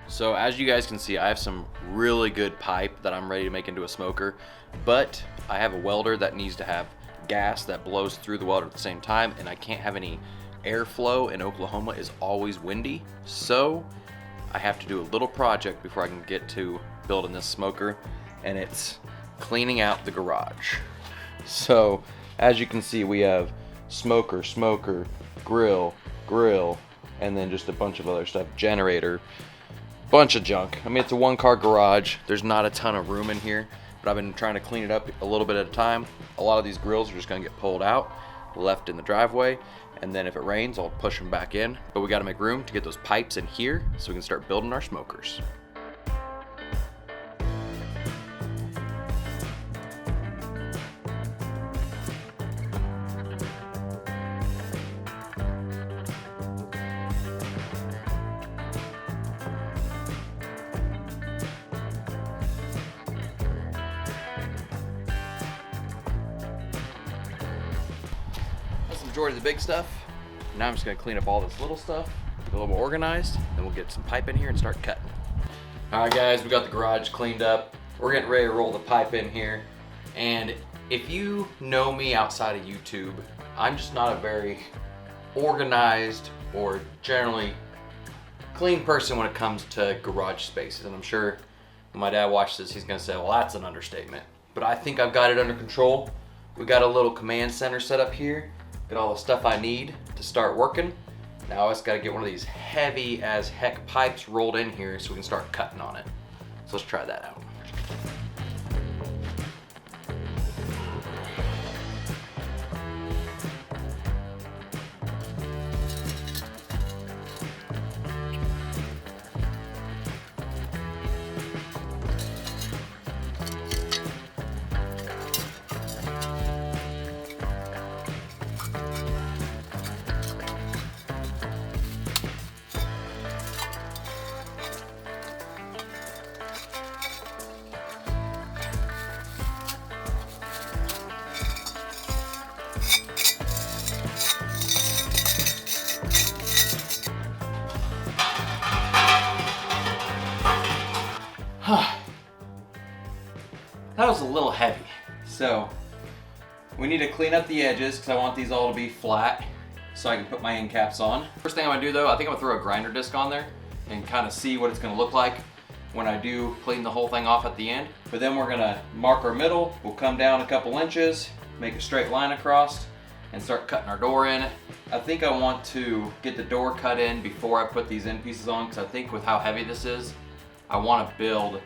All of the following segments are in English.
So as you guys can see, I have some really good pipe that I'm ready to make into a smoker, but I have a welder that needs to have gas that blows through the welder at the same time, and I can't have any airflow, and Oklahoma is always windy. So I have to do a little project before I can get to building this smoker, and it's cleaning out the garage. So as you can see, we have smoker, grill, and then just a bunch of other stuff, generator, bunch of junk. I mean, it's a one-car garage. There's not a ton of room in here, but I've been trying to clean it up a little bit at a time. A lot of these grills are just gonna get pulled out, left in the driveway, and then if it rains, I'll push them back in. But we gotta make room to get those pipes in here so we can start building our smokers. That's the majority of the big stuff. Now I'm just gonna clean up all this little stuff, get a little more organized, then we'll get some pipe in here and start cutting. All right guys, we got the garage cleaned up. We're getting ready to roll the pipe in here. And if you know me outside of YouTube, I'm just not a very organized or generally clean person when it comes to garage spaces. And I'm sure when my dad watches this, he's gonna say, well, that's an understatement. But I think I've got it under control. We got a little command center set up here. Got all the stuff I need to start working. Now I just gotta get one of these heavy as heck pipes rolled in here so we can start cutting on it. So let's try that out. That was a little heavy. So we need to clean up the edges because I want these all to be flat so I can put my end caps on. First thing I'm gonna do though, I think I'm gonna throw a grinder disc on there and kind of see what it's gonna look like when I do clean the whole thing off at the end. But then we're gonna mark our middle. We'll come down a couple inches, make a straight line across, and start cutting our door in. I think I want to get the door cut in before I put these end pieces on, because I think with how heavy this is, I want to build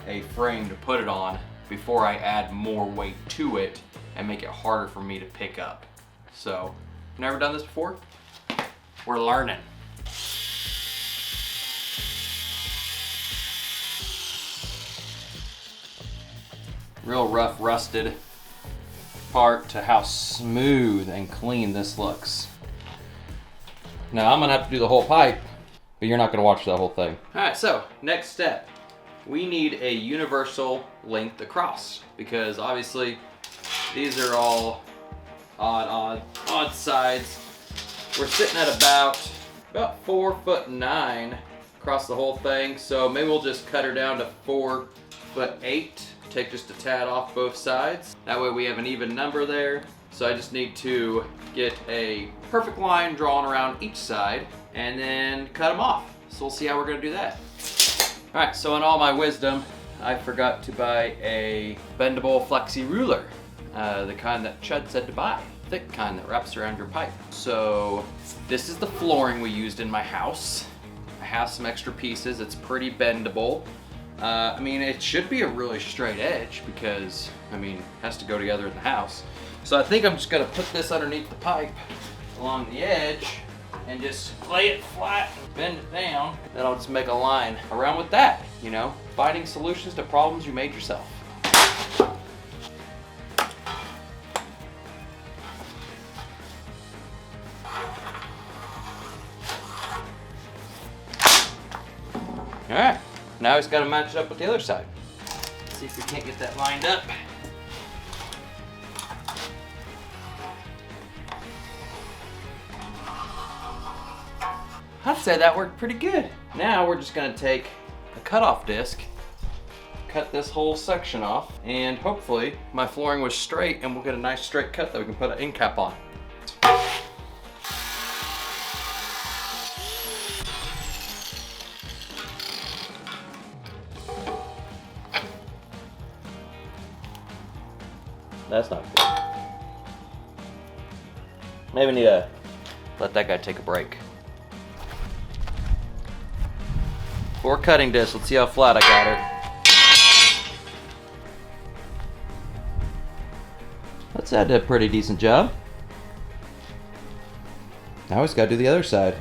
a frame to put it on before I add more weight to it and make it harder for me to pick up. So, never done this before? We're learning. Real rough, rusted part to how smooth and clean this looks. Now I'm gonna have to do the whole pipe, but you're not gonna watch the whole thing. All right, so next step. We need a universal length across because obviously these are all odd sides. We're sitting at about 4'9" across the whole thing. So maybe we'll just cut her down to 4'8", take just a tad off both sides. That way we have an even number there. So I just need to get a perfect line drawn around each side and then cut them off. So we'll see how we're gonna do that. All right, so in all my wisdom, I forgot to buy a bendable flexi ruler, the kind that Chud said to buy, thick kind that wraps around your pipe. So this is the flooring we used in my house. I have some extra pieces, it's pretty bendable. I mean, it should be a really straight edge because, I mean, it has to go together in the house. So I think I'm just gonna put this underneath the pipe along the edge and just lay it flat and bend it down. Then I'll just make a line around with that, you know, finding solutions to problems you made yourself. All right, now it's got to match it up with the other side. Let's see if we can't get that lined up. I'd say that worked pretty good. Now we're just gonna take a cutoff disc, cut this whole section off, and hopefully my flooring was straight and we'll get a nice straight cut that we can put an end cap on. That's not good. Maybe need to let that guy take a break. Floor cutting disc, let's see how flat I got her. That did a pretty decent job. Now we just gotta do the other side.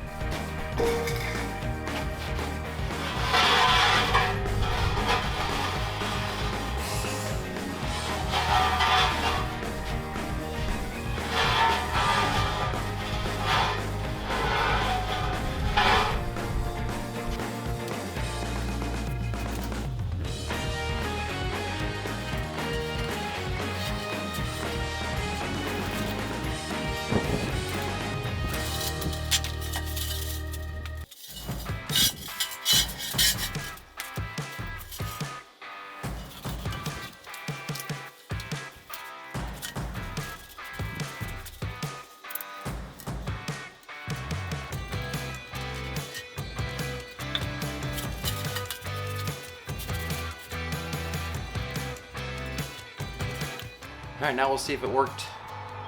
All right, now we'll see if it worked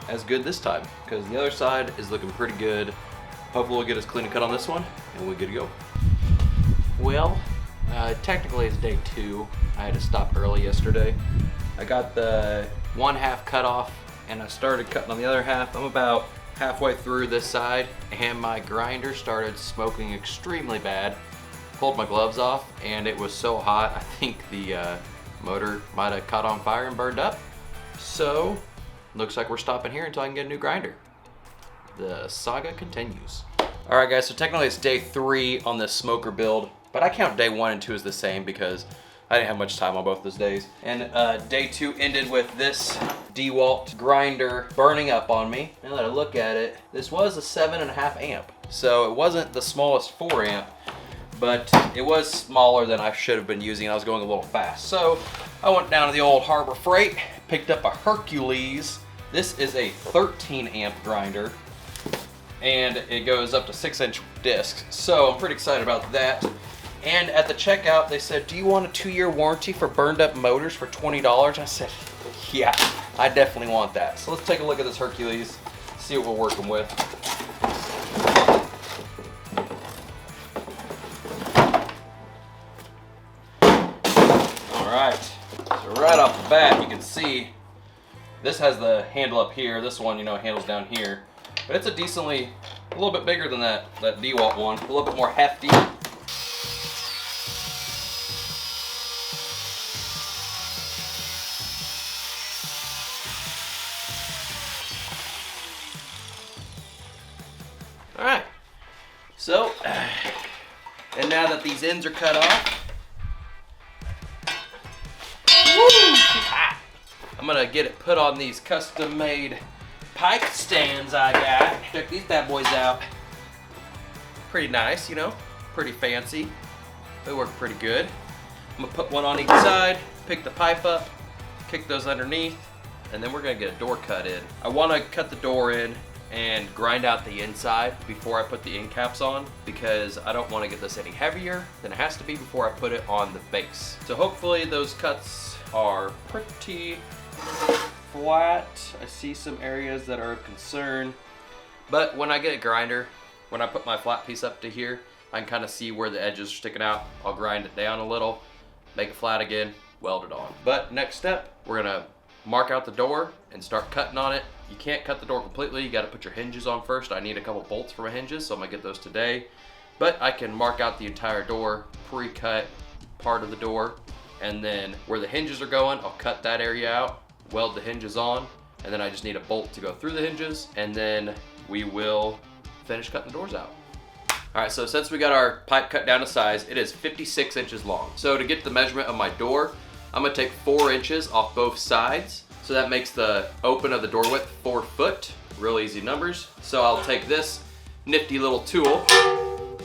as good this time, because the other side is looking pretty good. Hopefully we'll get us clean and cut on this one, and we're good to go. Well, technically it's day 2. I had to stop early yesterday. I got the one half cut off, and I started cutting on the other half. I'm about halfway through this side, and my grinder started smoking extremely bad. Pulled my gloves off, and it was so hot, I think the motor might have caught on fire and burned up. So, looks like we're stopping here until I can get a new grinder. The saga continues. All right, guys, so technically it's day 3 on this smoker build, but I count day 1 and 2 as the same because I didn't have much time on both those days. And day 2 ended with this DeWalt grinder burning up on me. Now that I look at it, this was a 7.5 amp. So it wasn't the smallest 4 amp, but it was smaller than I should have been using. I was going a little fast. So I went down to the old Harbor Freight, picked up a Hercules. This is a 13 amp grinder, and it goes up to 6-inch discs. So I'm pretty excited about that. And at the checkout, they said, do you want a 2-year warranty for burned up motors for $20? I said, yeah, I definitely want that. So let's take a look at this Hercules, see what we're working with. All right, so right off the bat, you can see this has the handle up here. This one, handles down here. But it's a little bit bigger than that DeWalt one, a little bit more hefty. All right, so, and now that these ends are cut off, I'm gonna get it put on these custom-made pipe stands I got. Check these bad boys out. Pretty nice, pretty fancy. They work pretty good. I'm gonna put one on each side, pick the pipe up, kick those underneath, and then we're gonna get a door cut in. I wanna cut the door in and grind out the inside before I put the end caps on, because I don't want to get this any heavier than it has to be before I put it on the base. So hopefully those cuts are pretty flat. I see some areas that are of concern, but when I get a grinder, when I put my flat piece up to here, I can kind of see where the edges are sticking out. I'll grind it down a little, make it flat again, weld it on. But next step, we're gonna mark out the door and start cutting on it. You can't cut the door completely. You got to put your hinges on first. I need a couple bolts for my hinges, so I'm gonna get those today. But I can mark out the entire door, pre-cut part of the door, and then where the hinges are going, I'll cut that area out, weld the hinges on, and then I just need a bolt to go through the hinges, and then we will finish cutting the doors out. All right, so since we got our pipe cut down to size, it is 56 inches long. So to get the measurement of my door, I'm gonna take 4 inches off both sides. So that makes the open of the door width 4 foot. Real easy numbers. So I'll take this nifty little tool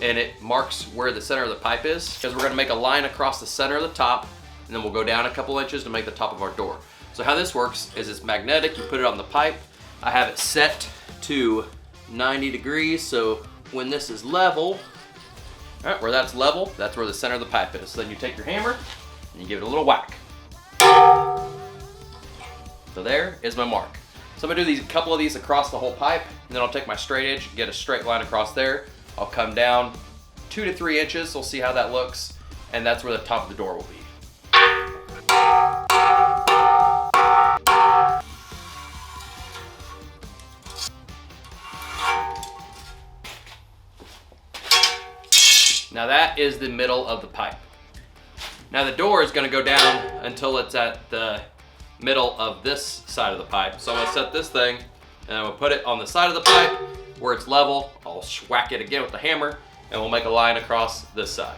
and it marks where the center of the pipe is, because we're gonna make a line across the center of the top, and then we'll go down a couple inches to make the top of our door. So how this works is it's magnetic, you put it on the pipe. I have it set to 90 degrees, so when this is level, all right, where that's level, that's where the center of the pipe is. So then you take your hammer and you give it a little whack. So there is my mark. So I'm gonna do a couple of these across the whole pipe, and then I'll take my straight edge, get a straight line across there. I'll come down 2 to 3 inches, we'll see how that looks, and that's where the top of the door will be. Now that is the middle of the pipe. Now the door is gonna go down until it's at the middle of this side of the pipe. So I'm gonna set this thing, and I'm gonna put it on the side of the pipe where it's level. I'll whack it again with the hammer, and we'll make a line across this side.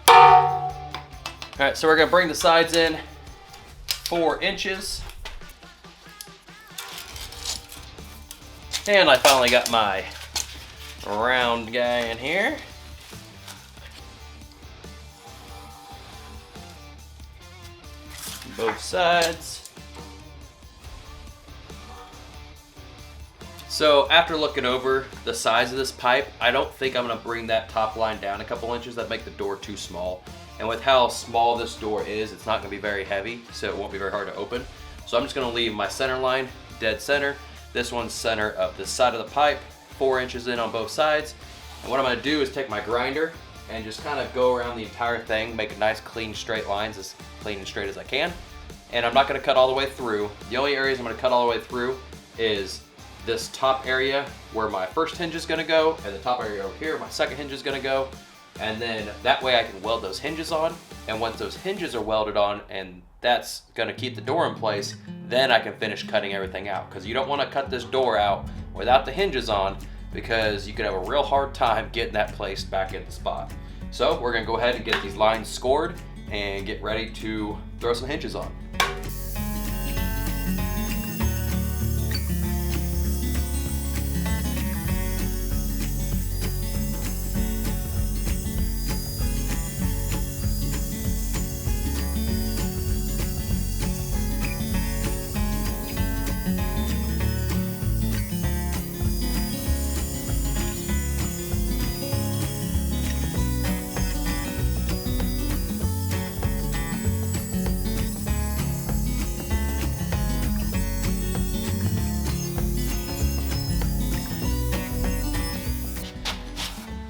All right, so we're gonna bring the sides in 4 inches. And I finally got my round guy in here. Both sides. So after looking over the size of this pipe, I don't think I'm gonna bring that top line down a couple inches. That'd make the door too small. And with how small this door is, it's not gonna be very heavy, so it won't be very hard to open. So I'm just gonna leave my center line dead center. This one's center of this side of the pipe, 4 inches in on both sides. And what I'm gonna do is take my grinder and just kind of go around the entire thing, make a nice clean straight lines, as clean and straight as I can. And I'm not gonna cut all the way through. The only areas I'm gonna cut all the way through is this top area where my first hinge is gonna go, and the top area over here, my second hinge is gonna go. And then that way I can weld those hinges on. And once those hinges are welded on, and that's gonna keep the door in place, then I can finish cutting everything out. Because you don't wanna cut this door out without the hinges on, because you could have a real hard time getting that placed back in the spot. So we're gonna go ahead and get these lines scored and get ready to throw some hinges on.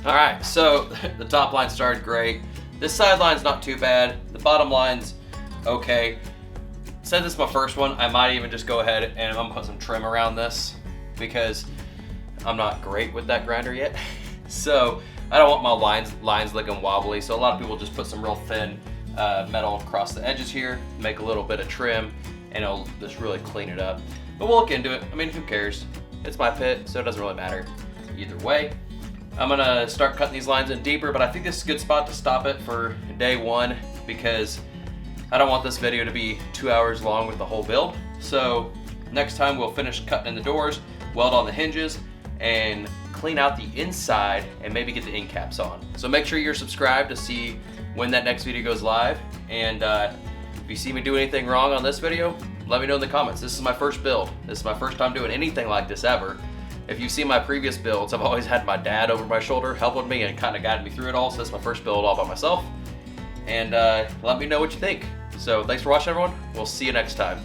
All right, so the top line started great. This side line's not too bad. The bottom line's okay. Since this is my first one, I might even just go ahead and I'm gonna put some trim around this, because I'm not great with that grinder yet. So I don't want my lines looking wobbly. So a lot of people just put some real thin metal across the edges here, make a little bit of trim, and it'll just really clean it up. But we'll look into it. I mean, who cares? It's my pit, so it doesn't really matter either way. I'm gonna start cutting these lines in deeper, but I think this is a good spot to stop it for day one, because I don't want this video to be 2 hours long with the whole build. So next time we'll finish cutting in the doors, weld on the hinges, and clean out the inside and maybe get the end caps on. So make sure you're subscribed to see when that next video goes live. And if you see me do anything wrong on this video, let me know in the comments. This is my first build. This is my first time doing anything like this ever. If you see my previous builds, I've always had my dad over my shoulder helping me and kind of guiding me through it all. So this is my first build all by myself. And let me know what you think. So thanks for watching, everyone. We'll see you next time.